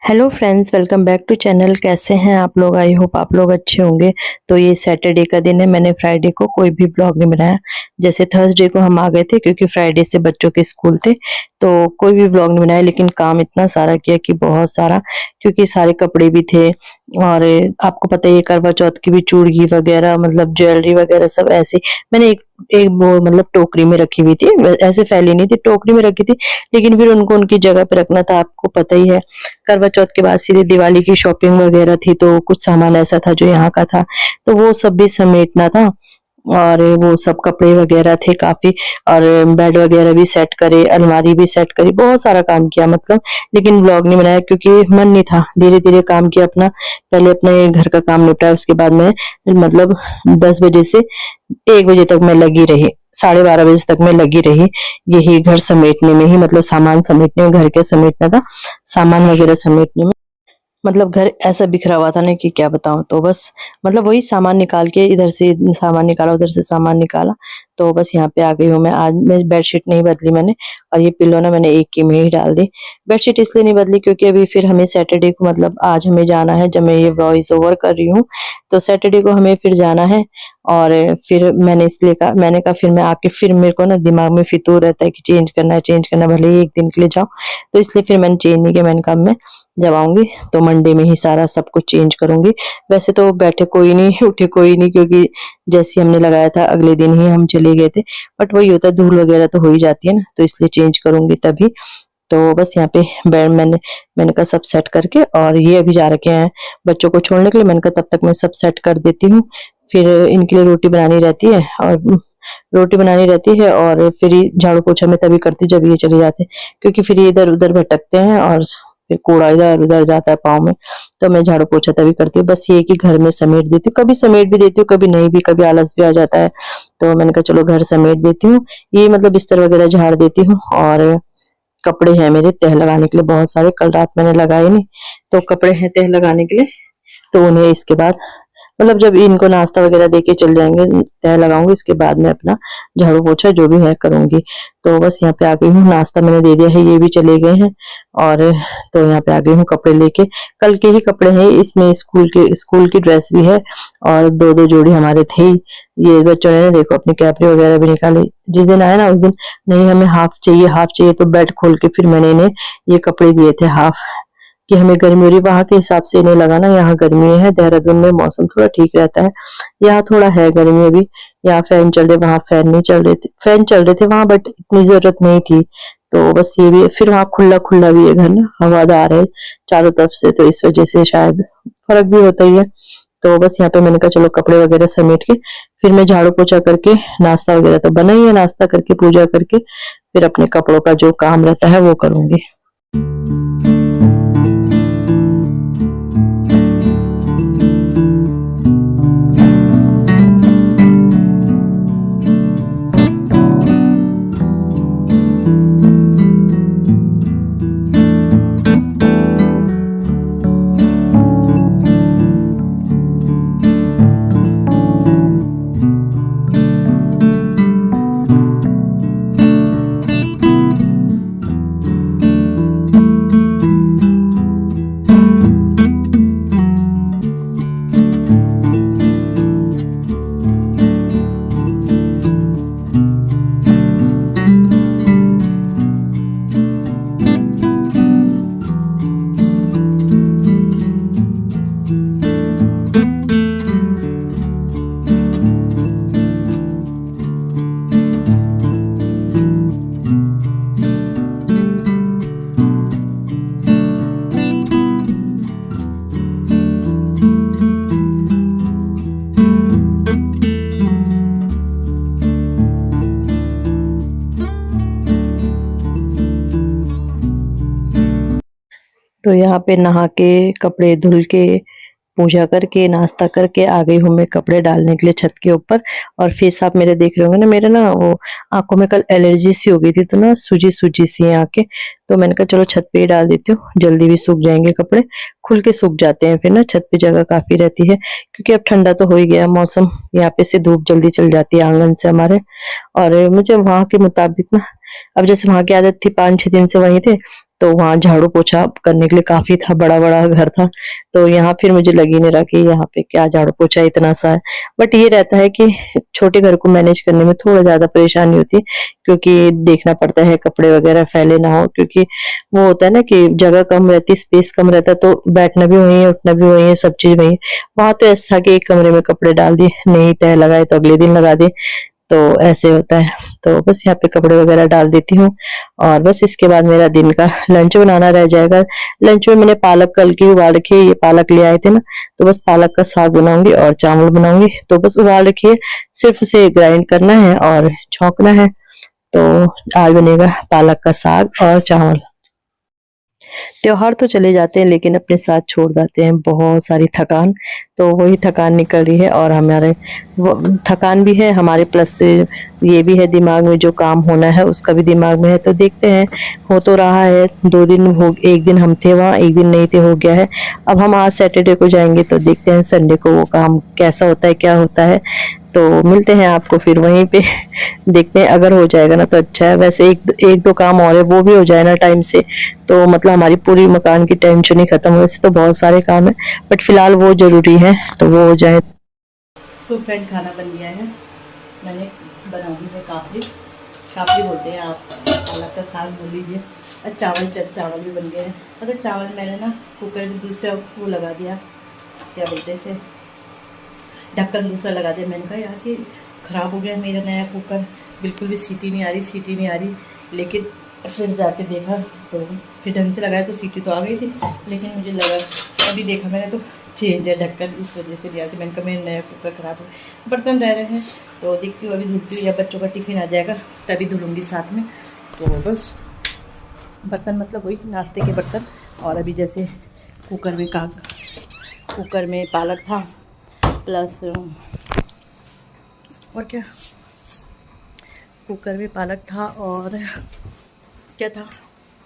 Hello friends, welcome back to channel. कैसे हैं आप लोग? आई होप आप लोग अच्छे होंगे। तो ये सैटरडे का दिन है। मैंने फ्राइडे को कोई भी ब्लॉग नहीं बनाया। जैसे थर्सडे को हम आ गए थे क्योंकि फ्राइडे से बच्चों के स्कूल थे, तो कोई भी ब्लॉग नहीं बनाया। लेकिन काम इतना सारा किया कि बहुत सारा, क्योंकि सारे कपड़े भी थे। और आपको पता ही है करवा चौथ की भी चूड़ी वगैरह, मतलब ज्वेलरी वगैरह सब ऐसे मैंने एक एक वो मतलब टोकरी में रखी हुई थी। ऐसे फैली नहीं थी, टोकरी में रखी थी। लेकिन फिर उनको उनकी जगह पे रखना था। आपको पता ही है करवा चौथ के बाद सीधे दिवाली की शॉपिंग वगैरह थी, तो कुछ सामान ऐसा था जो यहाँ का था, तो वो सब भी समेटना था। और वो सब कपड़े वगैरह थे काफी। और बेड वगैरह भी सेट करे, अलमारी भी सेट करी, बहुत सारा काम किया मतलब। लेकिन ब्लॉग नहीं बनाया क्योंकि मन नहीं था। धीरे धीरे काम किया अपना। पहले अपने घर का काम निपटाया, उसके बाद में मतलब 10 बजे से 1 बजे तक मैं लगी रही। 12:30 बजे तक मैं लगी रही यही घर समेटने में ही, मतलब सामान समेटने में, घर के समेटना था, सामान वगैरह समेटने में। मतलब घर ऐसा बिखरा हुआ था ना कि क्या बताऊं। तो बस मतलब वही सामान निकाल के, इधर से सामान निकाला, उधर से सामान निकाला। तो बस यहाँ पे आ गई हूँ मैं। आज मैं बेडशीट नहीं बदली मैंने। और ये पिल्लो ना मैंने एक ही में ही डाल दी। बेडशीट इसलिए नहीं बदली क्योंकि अभी फिर हमें सैटरडे को, मतलब आज हमें जाना है। जब मैं ये वॉइस ओवर कर रही हूँ तो सैटरडे को हमें फिर जाना है। और फिर मैंने इसलिए कहा, मैंने कहा फिर मैं आके फिर मेरे को ना दिमाग में फितूर रहता है कि चेंज करना है, चेंज करना है, भले ही एक दिन के लिए जाओ। तो इसलिए फिर मैंने चेंज नहीं किया। मैंने कहा मैं जब आऊंगी तो मंडे में ही सारा सब कुछ चेंज करूंगी। वैसे तो बैठे कोई नहीं, उठे कोई नहीं, क्योंकि जैसे हमने लगाया था अगले दिन ही हम चले गए थे। बट वही होता है, धूल वगैरह तो हो ही जाती है ना, तो इसलिए चेंज करूंगी तभी। तो बस यहाँ पे बेड मैंने कहा सब सेट करके, और ये अभी जा रखे हैं बच्चों को छोड़ने के लिए। मैंने कहा तब तक मैं सब सेट कर देती हूँ। फिर इनके लिए रोटी बनानी रहती है, और रोटी बनानी रहती है, और फिर झाड़ू पोछा मैं तभी करती हूँ जब ये चले जाते हैं, क्योंकि फिर ये इधर उधर भटकते हैं और फिर कूड़ा इधर उधर जाता है पाँव में। तो मैं झाड़ू पोछा तभी करती हूँ। बस ये कि घर में समेट देती हूँ, कभी समेट भी देती हूँ, कभी नहीं भी, कभी आलस भी आ जाता है। तो मैंने कहा चलो घर समेट देती हूँ। ये मतलब बिस्तर वगैरह झाड़ देती हूँ। और कपड़े हैं मेरे तह लगाने के लिए बहुत सारे, कल रात मैंने लगाए नहीं, तो कपड़े हैं तह लगाने के लिए। तो उन्हें इसके बाद, मतलब जब इनको नाश्ता वगैरह दे के चल जाएंगे, तय लगाऊंगी, इसके बाद में अपना झाड़ू पोछा जो भी है करूंगी। तो बस यहाँ पे आ गई हूँ, नाश्ता मैंने दे दिया है, ये भी चले गए हैं। और तो यहाँ पे आ गई हूँ कपड़े लेके। कल के ही कपड़े हैं, इसमें स्कूल की ड्रेस भी है, और दो दो जोड़ी हमारे थे ही। ये बच्चों ने देखो अपनी कैपरी वगैरह भी निकाली। जिस दिन आए ना उस दिन, नहीं हमें हाफ चाहिए, हाफ चाहिए, तो बेड खोल के फिर मैंने इन्हें ये कपड़े दिए थे हाफ, कि हमें गर्मी हो रही, वहां के हिसाब से इन्हें लगा ना यहाँ गर्मी है। देहरादून में मौसम थोड़ा ठीक रहता है, यहाँ थोड़ा है गर्मी अभी। यहाँ फैन चल रहे, वहां फैन नहीं चल रहे थे, फैन चल रहे थे वहां, बट इतनी जरूरत नहीं थी। तो बस ये भी, फिर वहां खुला खुला भी है घर ना, हवादार है चारों तरफ से, तो इस वजह से शायद फर्क भी होता ही है। तो बस यहाँ पे मैंने कहा चलो कपड़े वगैरह समेट के फिर मैं झाड़ू पोछा करके, नाश्ता वगैरह तो बना ही है, नाश्ता करके पूजा करके फिर अपने कपड़ों का जो काम रहता है वो करूंगी। तो यहाँ पे नहा के, कपड़े धुल के, पूजा करके, नाश्ता करके आ गई हूँ मैं कपड़े डालने के लिए छत के ऊपर। और फेस आप मेरे देख रहे होंगे ना, मेरे ना वो आंखों में कल एलर्जी सी हो गई थी, तो ना सूजी सूजी सी है आंखें। तो मैंने कहा चलो छत पे ही डाल देती हूँ, जल्दी भी सूख जाएंगे कपड़े, खुल के सूख जाते हैं फिर ना, छत पे जगह काफी रहती है। क्योंकि अब ठंडा तो हो ही गया मौसम, यहाँ पे से धूप जल्दी चल जाती है आंगन से हमारे। और मुझे वहां के मुताबिक ना अब जैसे वहां की आदत थी, 5-6 दिन से वहीं थे, तो वहां झाड़ू पोछा करने के लिए काफी था, बड़ा बड़ा घर था। तो यहाँ फिर मुझे लग ही नहीं रहा कि यहाँ पे क्या झाड़ू पोछा इतना सा है। बट ये रहता है कि छोटे घर को मैनेज करने में थोड़ा ज्यादा परेशानी होती है, क्योंकि देखना पड़ता है कपड़े वगैरह फैले ना हो, क्योंकि वो होता है ना कि जगह कम रहती, स्पेस कम रहता है, तो बैठना भी वही है, उठना भी वही है, सब चीज वही है। वहां तो ऐसा था कि एक कमरे में कपड़े डाल दिए, नहीं तय लगाए तो अगले दिन लगा दिए, तो ऐसे होता है। तो बस यहाँ पे कपड़े वगैरह डाल देती हूँ, और बस इसके बाद मेरा दिन का लंच बनाना रह जाएगा। लंच में मैंने पालक कल की उबाल रखी है, ये पालक ले आए थे ना, तो बस पालक का साग बनाऊंगी और चावल बनाऊंगी। तो बस उबाल रखी है, सिर्फ उसे ग्राइंड करना है और छौंकना है। तो आज बनेगा पालक का साग और चावल। त्योहार तो चले जाते हैं, लेकिन अपने साथ छोड़ जाते हैं बहुत सारी थकान। तो वही थकान निकल रही है, और हमारे थकान भी है हमारे, प्लस से ये भी है दिमाग में, जो काम होना है उसका भी दिमाग में है। तो देखते हैं, हो तो रहा है। 2 दिन हो, एक दिन हम थे वहाँ, एक दिन नहीं थे, हो गया है। अब हम आज सैटरडे को जाएंगे, तो देखते हैं संडे को वो काम कैसा होता है, क्या होता है। तो मिलते हैं आपको फिर वहीं पे। देखते हैं, अगर हो जाएगा ना तो अच्छा है। वैसे एक दो काम और है, वो भी हो जाए ना टाइम से, तो मतलब हमारी पूरी मकान की टेंशन ही खत्म। वैसे तो बहुत सारे काम है, बट फिलहाल वो जरूरी है, तो वो हो जाए। सो फ्रेंड, खाना बन गया है, मैंने बना दी है काफली। काफली बोलते हैं आप, पालक का साग बोल लीजिए। और चावल भी बन गए हैं। मतलब चावल मैंने ना कुकर में दूसरा वो लगा दिया, क्या बोलते हैं, ढक्कन दूसरा लगा दिया। मैंने कहा यार ये ख़राब हो गया मेरा नया कुकर, बिल्कुल भी सीटी नहीं आ रही। लेकिन फिर जाके देखा तो फिर ढंग से लगाया तो सीटी तो आ गई थी, लेकिन मुझे लगा, अभी देखा मैंने तो चेंज है ढक्कन, इस वजह से लिया थी। मैंने कहा मेरा नया कुकर ख़राब हो, बर्तन रह रहे हैं तो देखती हूँ, अभी धुलती हूँ, या बच्चों का टिफ़िन आ जाएगा तभी धुलूँगी साथ में। तो बस बर्तन मतलब वही नाश्ते के बर्तन। और अभी जैसे कुकर में पालक था, प्लस और क्या, कुकर में पालक था और क्या था,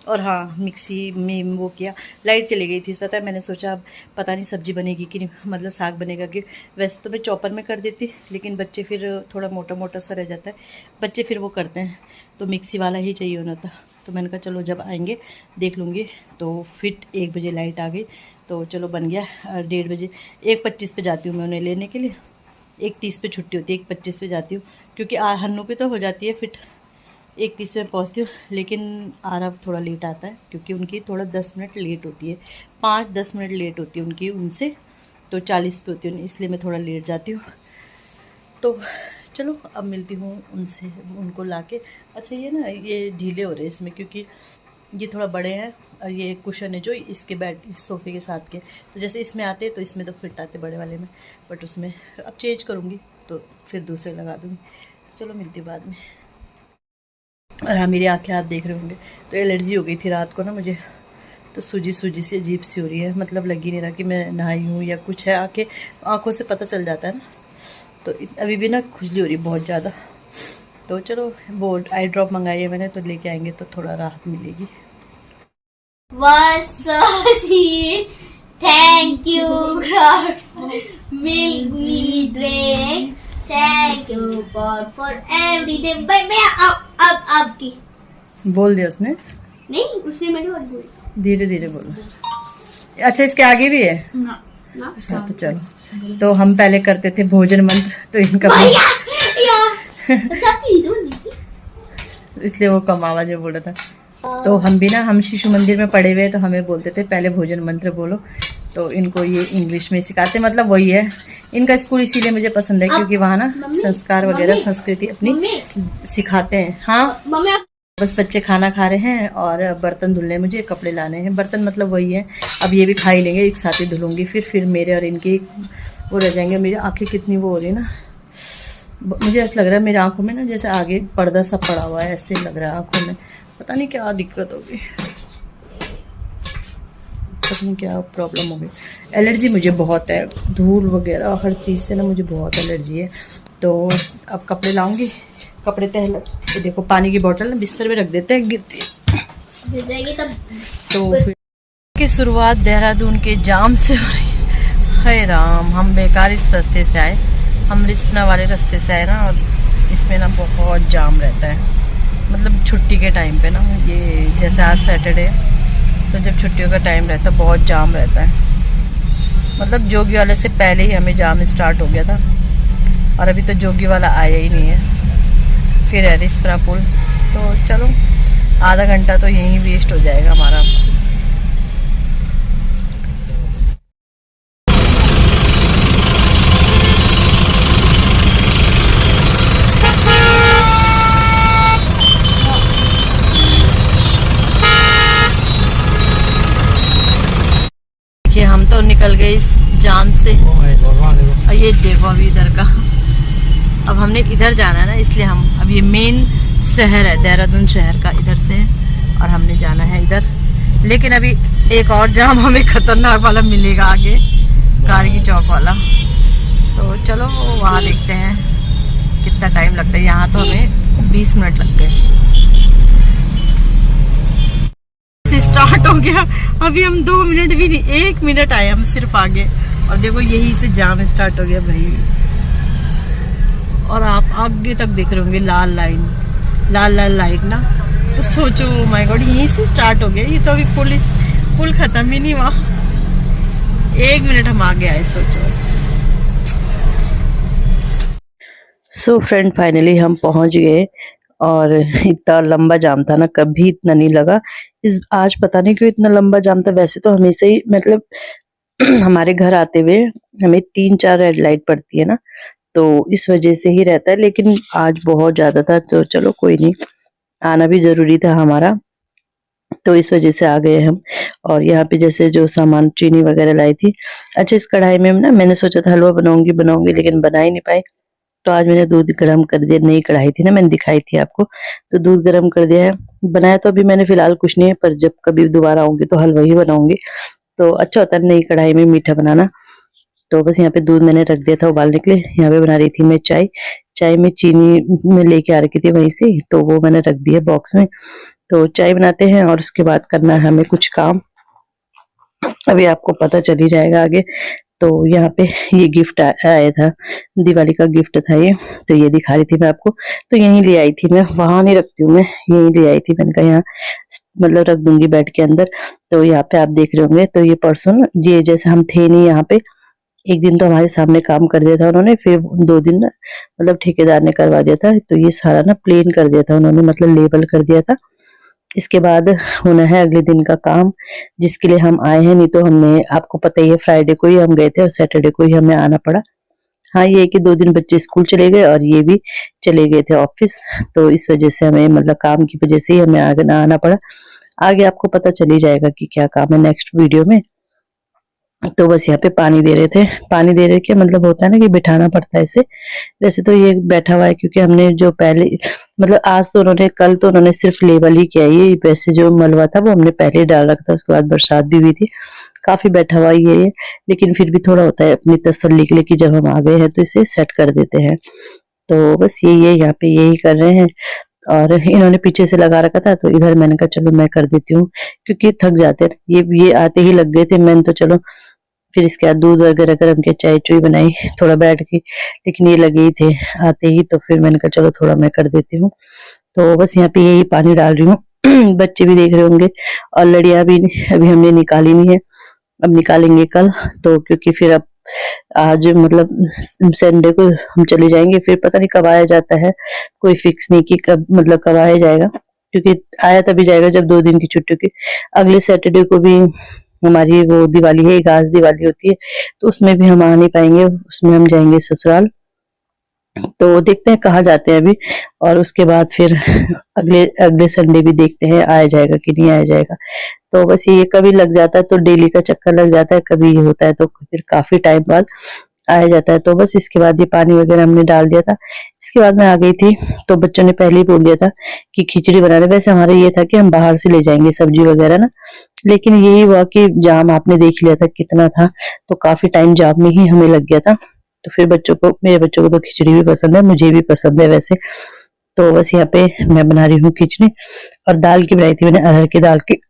और हाँ मिक्सी में वो किया। लाइट चली गई थी, पता है, मैंने सोचा अब पता नहीं सब्जी बनेगी कि नहीं, मतलब साग बनेगा कि। वैसे तो मैं चॉपर में कर देती, लेकिन बच्चे फिर थोड़ा मोटा मोटा सा रह जाता है, बच्चे फिर वो करते हैं, तो मिक्सी वाला ही चाहिए होना था। तो मैंने कहा चलो जब आएंगे देख लूँगी। तो फिर 1 बजे लाइट आ गई, तो चलो बन गया। 1:30 बजे, 1:25 पे जाती हूँ मैं उन्हें लेने के लिए, 1:30 पे छुट्टी होती है, 1:25 पे जाती हूँ, क्योंकि हन्नू पे तो हो जाती है फिट, 1:30 पे पहुँचती हूँ। लेकिन आरव थोड़ा लेट आता है, क्योंकि उनकी थोड़ा 10 मिनट लेट होती है, 5-10 मिनट लेट होती है उनकी उनसे, तो 40 पे होती है, इसलिए मैं थोड़ा लेट जाती हूँ। तो चलो अब मिलती हूँ उनसे, उनको लाके। अच्छा ये ना, ये ढीले हो रहे हैं इसमें, क्योंकि ये थोड़ा बड़े हैं, और ये कुशन है जो इसके इस सोफ़े के साथ के, तो जैसे इसमें आते तो इसमें तो फिट आते बड़े वाले में, बट उसमें अब चेंज करूँगी तो फिर दूसरे लगा दूँगी। तो चलो मिलती हूँ बाद में। और हाँ, मेरी आँखें आप देख रहे होंगे, तो एलर्जी हो गई थी रात को ना मुझे, तो सूजी सी अजीब सी हो रही है, मतलब लग ही नहीं रहा कि मैं नहाई हूँ या कुछ है। आँखों से पता चल जाता है ना, तो अभी भी ना खुजली हो रही है बहुत ज़्यादा। तो चलो वो आई ड्रॉप मंगाई है मैंने, तो लेके आएंगे तो थोड़ा राहत मिलेगी। Thank you, God, make me drink. Thank you, God, for everything. मैं अब की बोल दिया उसने? नहीं, उसने मैंने और बोली। धीरे धीरे बोलो। अच्छा, इसके आगे भी है ना। हाँ, तो चलो। तो हम पहले करते थे भोजन मंत्र, तो इनका इसलिए वो कमावा जो बोला था। तो हम भी ना, हम शिशु मंदिर में पढ़े हुए, तो हमें बोलते थे पहले भोजन मंत्र बोलो, तो इनको ये इंग्लिश में सिखाते, मतलब वही है इनका स्कूल। इसीलिए मुझे पसंद है, क्योंकि वहाँ ना संस्कार वगैरह, संस्कृति अपनी सिखाते हैं। हाँ बस बच्चे खाना खा रहे हैं, और बर्तन धुलने, मुझे कपड़े लाने हैं। बर्तन मतलब वही है, अब ये भी खा ही लेंगे, एक साथ ही धुलूंगी, फिर मेरे और इनकी वो रह जाएंगे। मेरी आंखें कितनी वो हो रही है ना, मुझे ऐसा लग रहा है मेरी आंखों में ना जैसे आगे पर्दा सा पड़ा हुआ है, ऐसे लग रहा है आंखों में, पता नहीं क्या दिक्कत होगी, पता नहीं क्या प्रॉब्लम होगी। एलर्जी मुझे बहुत है, धूल वगैरह हर चीज़ से ना मुझे बहुत एलर्जी है। तो अब कपड़े लाऊंगी, कपड़े तह तो देखो, पानी की बोतल ना बिस्तर में रख देते हैं, गिरती है। तो फिर की शुरुआत देहरादून के जाम से हो रही है। हाय राम, हम बेकार इस रास्ते से आए, हम रिस्पना वाले रास्ते से आए ना, और इसमें ना बहुत जाम रहता है। मतलब छुट्टी के टाइम पे ना, ये जैसे आज सैटरडे, तो जब छुट्टियों का टाइम रहता है बहुत जाम रहता है। मतलब जोगी वाले से पहले ही हमें जाम स्टार्ट हो गया था, और अभी तो जोगी वाला आया ही नहीं है। फिर है रिस्पना पुल, तो चलो आधा घंटा तो यहीं वेस्ट हो जाएगा हमारा। देखिए हम तो निकल गए इस जाम से, और ये देखो अभी इधर का, अब हमने इधर जाना है ना, इसलिए हम अब ये मेन शहर है देहरादून शहर का, इधर से, और हमने जाना है इधर। लेकिन अभी एक और जाम हमें खतरनाक वाला मिलेगा आगे, कारगी चौक वाला, तो चलो वहाँ देखते हैं कितना टाइम लगता है। यहाँ तो हमें 20 मिनट लग गए। स्टार्ट हो गया, अभी हम 2 मिनट भी नहीं, 1 मिनट आए हम सिर्फ आगे, और देखो यही से जाम स्टार्ट हो गया भाई। और आप आगे तक देख रहे होंगे लाल लाइन, लाल लाल लाइट ना, तो सोचो माय गॉड यहीं से स्टार्ट हो गया। ये तो अभी पुल खत्म ही नहीं हुआ, 1 मिनट हम आगे आए, सोचो। सो फ्रेंड फाइनली हम पहुंच गए, और इतना लंबा जाम था ना, कभी इतना नहीं लगा। आज पता नहीं क्यों इतना लंबा जाम था। वैसे तो हमेशा ही मतलब हमारे घर आते हुए हमें 3-4 रेड लाइट पड़ती है ना, तो इस वजह से ही रहता है, लेकिन आज बहुत ज्यादा था, तो चलो कोई नहीं, आना भी जरूरी था हमारा, तो इस वजह से आ गए हम। और यहाँ पे जैसे जो सामान चीनी वगैरह लाई थी, अच्छा इस कढ़ाई में ना मैंने सोचा था हलवा बनाऊंगी लेकिन बना ही नहीं पाई, तो आज मैंने दूध गर्म कर दिया। नई कढ़ाई थी ना, मैंने दिखाई थी आपको, तो दूध गर्म कर दिया है। बनाया तो अभी मैंने फिलहाल कुछ नहीं है, पर जब कभी दोबारा आऊंगी तो हलवा ही बनाऊंगी, तो अच्छा होता है नई कढ़ाई में मीठा बनाना। तो बस यहाँ पे दूध मैंने रख दिया था उबालने के लिए। यहाँ पे बना रही थी मैं चाय में चीनी में लेके आ रखी थी वहीं से, तो वो मैंने रख दिया बॉक्स में। तो चाय बनाते हैं, और उसके बाद करना है हमें कुछ काम, अभी आपको पता चल ही जाएगा आगे। तो यहाँ पे ये गिफ्ट आया था, दिवाली का गिफ्ट था ये, तो ये दिखा रही थी मैं आपको। तो यहीं ले आई थी मैं, वहां नहीं रखती हूँ मैं, यहीं ले आई थी। मैंने कहा यहाँ मतलब रख दूंगी बेड के अंदर। तो यहाँ पे आप देख रहे होंगे, तो ये पर्सन, ये जैसे हम थे नहीं यहाँ पे, एक दिन तो हमारे सामने काम कर दिया था उन्होंने, फिर 2 दिन ना मतलब ठेकेदार ने करवा दिया था, तो ये सारा ना प्लेन कर दिया था उन्होंने, मतलब लेबल कर दिया था। इसके बाद होना है अगले दिन का काम, जिसके लिए हम आए हैं। नहीं तो हमने, आपको पता ही है, फ्राइडे को ही हम गए थे और सैटरडे को ही हमें आना पड़ा। हाँ ये है कि 2 दिन बच्चे स्कूल चले गए और ये भी चले गए थे ऑफिस, तो इस वजह से हमें मतलब काम की वजह से ही हमें आगे आना पड़ा। आगे आपको पता चल ही जाएगा कि क्या काम है नेक्स्ट वीडियो में। तो बस यहाँ पे पानी दे रहे थे, पानी दे रहे के मतलब होता है ना कि बिठाना पड़ता है इसे। वैसे तो ये बैठा हुआ है, क्योंकि हमने जो पहले मतलब आज तो उन्होंने, कल तो उन्होंने सिर्फ लेबल ही किया, ये वैसे जो मलबा था वो हमने पहले ही डाल रखा था, उसके बाद बरसात भी हुई थी, काफी बैठा हुआ ये, लेकिन फिर भी थोड़ा होता है अपनी तसल्ली के लिए कि जब हम आ गए हैं तो इसे सेट कर देते हैं। तो बस यही है, यहाँ पे यही कर रहे हैं। और इन्होंने पीछे से लगा रखा था, तो इधर मैंने कहा चलो मैं कर देती हूँ, क्योंकि थक जाते हैं। ये आते ही लग गए थे, मैंने तो चलो फिर इसके बाद दूध वगैरह गर्म के चाय चुई बनाई थोड़ा बैठ के, लेकिन ये लगे ही थे आते ही, तो फिर मैंने कहा चलो थोड़ा मैं कर देती हूँ। तो बस यहाँ पे यही पानी डाल रही हूँ। बच्चे भी देख रहे होंगे, और लड़ियां भी अभी हमने निकाली नहीं है, अब निकालेंगे कल। तो क्योंकि फिर अब आज मतलब संडे को हम चले जाएंगे, फिर पता नहीं कब आया जाता है, कोई फिक्स नहीं कि कब मतलब कब आया जाएगा, क्योंकि आया तभी जाएगा जब 2 दिन की छुट्टी की। अगले सैटरडे को भी हमारी वो दिवाली है, घास दिवाली होती है, तो उसमें भी हम आ नहीं पाएंगे, उसमें हम जाएंगे ससुराल। तो देखते हैं कहाँ जाते हैं अभी, और उसके बाद फिर अगले अगले संडे भी देखते हैं आया जाएगा कि नहीं आया जाएगा। तो बस ये कभी लग जाता है तो डेली का चक्कर लग जाता है, कभी ये होता है तो फिर काफी टाइम बाद आया जाता है। तो बस इसके बाद ये पानी वगैरह हमने डाल दिया था, इसके बाद मैं आ गई थी। तो बच्चों ने पहले ही बोल दिया था कि खिचड़ी बना रहे। वैसे हमारा ये था कि हम बाहर से ले जाएंगे सब्जी वगैरह ना, लेकिन यही हुआ कि जाम आपने देख लिया था कितना था, तो काफी टाइम जाम में ही हमें लग गया था। तो फिर मेरे बच्चों को तो खिचड़ी भी पसंद है, मुझे भी पसंद है वैसे। तो बस यहाँ पे मैं बना रही हूँ खिचड़ी, और दाल की बनाई थी मैंने, अरहर की दाल की।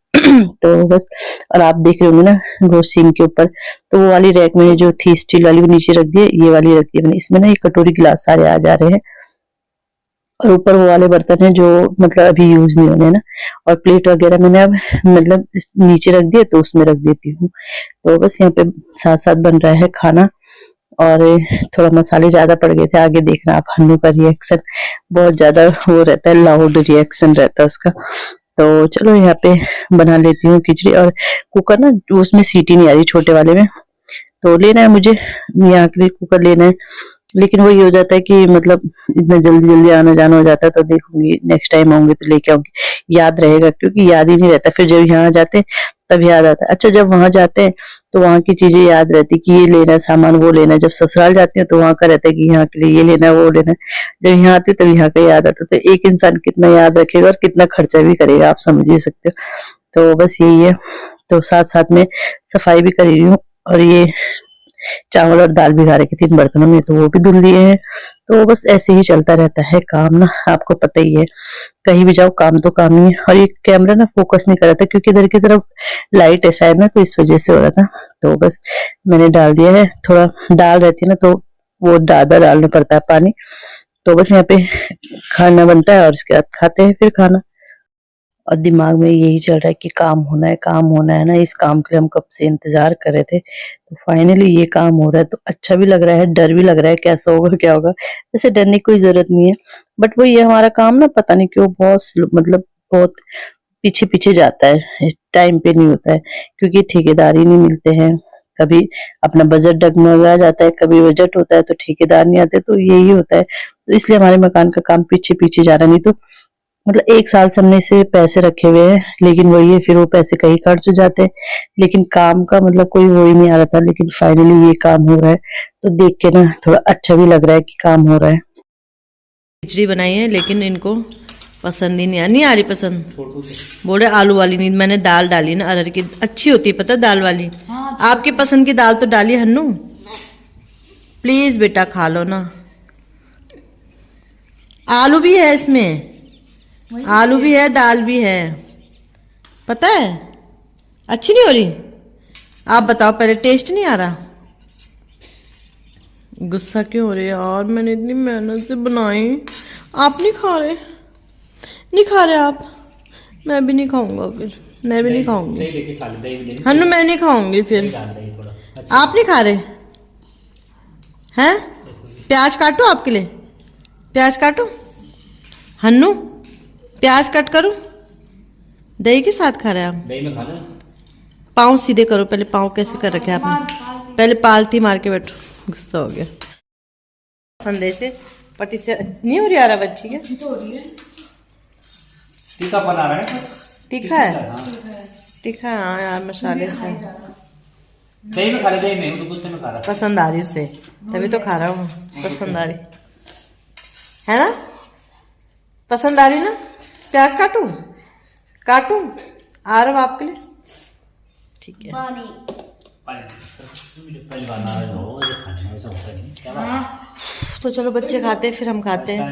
तो बस, और आप देख रहे होंगे ना वो सिंक के ऊपर, तो वो वाली रैक मैंने जो थी स्टील वाली वो नीचे रख दी है, ये वाली रख दी मैंने। इसमें ना ये कटोरी गिलास सारे आ जा रहे हैं, और ऊपर वो वाले बर्तन है जो मतलब अभी यूज नहीं होने ना, और प्लेट वगैरह मैंने अब मतलब नीचे रख दिए तो उसमें रख देती हूँ। तो बस यहाँ पे साथ साथ बन रहा है खाना, और थोड़ा मसाले ज्यादा पड़ गए थे। आगे देखना आप हन्नू का रिएक्शन, बहुत ज्यादा वो रहता है, लाउड रिएक्शन रहता है उसका। तो चलो यहाँ पे बना लेती हूँ खिचड़ी। और कुकर ना उसमें सीटी नहीं आ रही छोटे वाले में, तो लेना है मुझे, यहाँ के लिए कुकर लेना है। लेकिन वही हो जाता है कि मतलब इतना जल्दी जल्दी आना जाना हो जाता है, तो देखूंगी नेक्स्ट टाइम आऊंगी तो लेके आऊंगी। याद रहेगा, क्योंकि याद ही नहीं रहता, फिर जब यहाँ जाते हैं तब याद आता है। अच्छा, जब वहां जाते हैं तो वहां की चीजें याद रहती कि ये लेना है सामान, वो लेना है। जब ससुराल जाते हैं तो वहां का रहता है कि यहाँ के लिए ये लेना है वो लेना है। जब यहाँ आते हैं तब यहाँ का याद आता है। तो एक इंसान कितना याद रखेगा और कितना खर्चा भी करेगा, आप समझ ही सकते हो। तो बस यही है। तो साथ साथ में सफाई भी कर रही हूँ, और ये चावल और दाल भिगा रखी थी इन बर्तनों में, तो वो भी धुल दिए हैं। तो बस ऐसे ही चलता रहता है काम ना, आपको पता ही है, कहीं भी जाओ काम तो काम ही है। और ये कैमरा ना फोकस नहीं कर रहा था, क्योंकि इधर की तरफ लाइट है शायद ना, तो इस वजह से हो रहा था। तो बस मैंने डाल दिया है, थोड़ा दाल रहती है ना तो वो ज्यादा डालना पड़ता है पानी। तो बस यहाँ पे खाना बनता है और उसके बाद खाते हैं फिर खाना। और दिमाग में यही चल रहा है कि काम होना है, काम होना है ना। इस काम के लिए हम कब से इंतजार कर रहे थे, तो फाइनली ये काम हो रहा है। तो अच्छा भी लग रहा है, डर भी लग रहा है कैसा होगा क्या होगा। वैसे डरने की कोई जरूरत नहीं है, बट वही है, हमारा काम ना पता नहीं क्यों बहुत मतलब बहुत पीछे पीछे जाता है, टाइम पे नहीं होता है, क्योंकि ठेकेदार ही नहीं मिलते हैं। कभी अपना बजट डगमगा जाता है, कभी बजट होता है तो ठेकेदार नहीं आते, तो यही होता है। तो इसलिए हमारे मकान का काम पीछे पीछे जा रहा, नहीं तो मतलब 1 साल से हमने इसे पैसे रखे हुए हैं, लेकिन वही है, फिर वो पैसे कहीं खर्च हो जाते हैं। लेकिन काम का मतलब कोई वो ही नहीं आ रहा था, लेकिन फाइनली ये काम हो रहा है, तो देख के ना थोड़ा अच्छा भी लग रहा है कि काम हो रहा है। खिचड़ी बनाई है, लेकिन इनको पसंद ही नहीं आ रही पसंद। बोले आलू वाली नहीं, मैंने दाल डाली ना अरहर की, अच्छी होती है पता दाल वाली। आपकी पसंद की दाल तो डाली हन्नू, प्लीज बेटा खा लो ना। आलू भी है इसमें, आलू भी है, दाल भी है, पता है। अच्छी नहीं हो रही, आप बताओ, पहले टेस्ट नहीं आ रहा। गुस्सा क्यों हो रही है यार, मैंने इतनी मेहनत से बनाई, आप नहीं खा रहे, नहीं खा रहे आप। मैं भी नहीं खाऊंगा, फिर मैं भी नहीं खाऊंगी हन्नू, मैं नहीं खाऊंगी फिर। आप नहीं खा रहे हैं? प्याज काटो आपके लिए, प्याज काटो हन्नू, प्याज कट करो। दही के साथ खा रहे हैं आप? दही में खाना। पाँव सीधे करो पहले, पाँव कैसे कर रखे आपने, पहले पालती मार के बैठो। गुस्सा हो गया। संदेश से पट्टी से नहीं हो रही आ रहा बच्ची के, तीखा बना रहा है, तीखा है, तीखा है हाँ यार, मसाले से। दही में खा रहे, दही में, तो गुस्से में खा रहा। पसंद आ रही उसे, तभी तो खा रहा हूँ, पसंद आ रही है ना, पसंद आ रही ना। प्याज काटू, काटू आ रहा हूँ आपके लिए, ठीक है। तो चलो बच्चे खाते हैं, फिर हम खाते हैं।